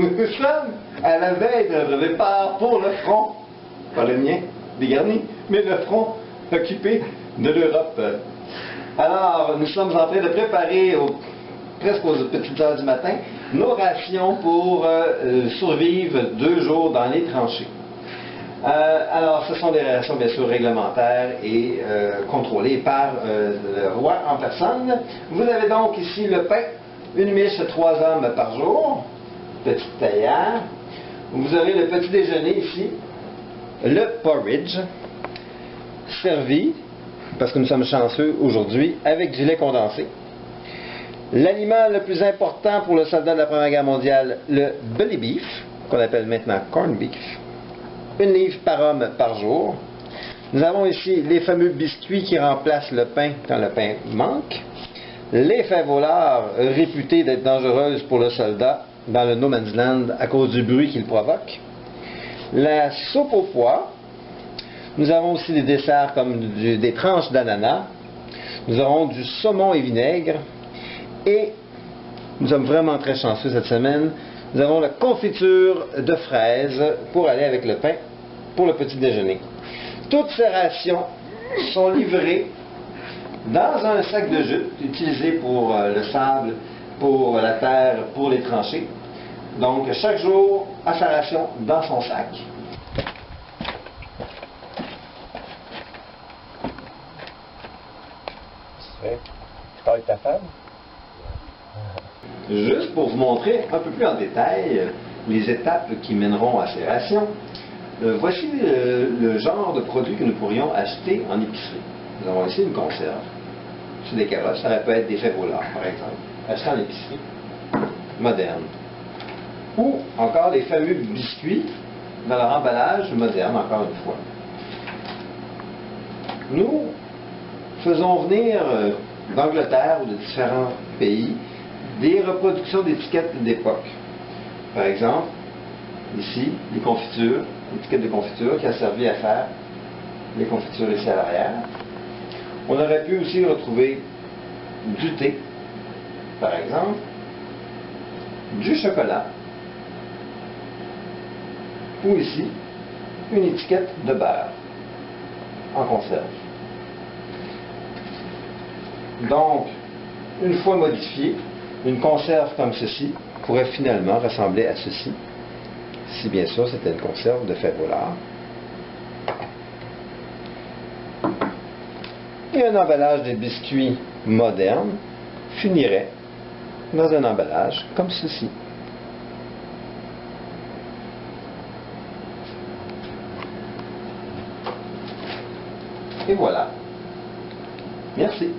Nous sommes à la veille d'un départ pour le front, pas le mien, dégarni, mais le front occupé de l'Europe. Alors, nous sommes en train de préparer, presque aux petites heures du matin, nos rations pour survivre 2 jours dans les tranchées. Alors, ce sont des rations bien sûr réglementaires et contrôlées par le roi en personne. Vous avez donc ici le pain, une miche 3 hommes par jour, petite théière. Vous avez le petit déjeuner ici, le porridge, servi, parce que nous sommes chanceux aujourd'hui, avec du lait condensé. L'aliment le plus important pour le soldat de la Première Guerre mondiale, le belly beef, qu'on appelle maintenant corn beef. 1 livre par homme par jour. Nous avons ici les fameux biscuits qui remplacent le pain quand le pain manque. Les fèves-au-lard, réputées d'être dangereuses pour le soldat dans le no man's land à cause du bruit qu'ils provoquent. La soupe aux pois. Nous avons aussi des desserts comme des tranches d'ananas. Nous aurons du saumon et vinaigre. Et nous sommes vraiment très chanceux cette semaine. Nous avons la confiture de fraises pour aller avec le pain pour le petit déjeuner. Toutes ces rations sont livrées dans un sac de jute utilisé pour le sable, pour la terre, pour les tranchées. Donc chaque jour a sa ration dans son sac. Tu parles avec ta femme? Juste pour vous montrer un peu plus en détail les étapes qui mèneront à ces rations, voici le genre de produits que nous pourrions acheter en épicerie. Nous avons ici une conserve. C'est des carottes, ça peut être des fèves-au-lard par exemple, acheté en épicerie moderne. Ou encore les fameux biscuits dans leur emballage moderne, encore une fois. Nous faisons venir d'Angleterre ou de différents pays des reproductions d'étiquettes d'époque. Par exemple, ici, les confitures, l'étiquette de confiture qui a servi à faire les confitures ici à l'arrière. On aurait pu aussi retrouver du thé, par exemple, du chocolat, ou ici, une étiquette de beurre en conserve. Donc, une fois modifiée, une conserve comme ceci pourrait finalement ressembler à ceci, si bien sûr c'était une conserve de fèves-au-lard. Et un emballage de biscuits moderne finirait dans un emballage comme ceci. Et voilà. Merci.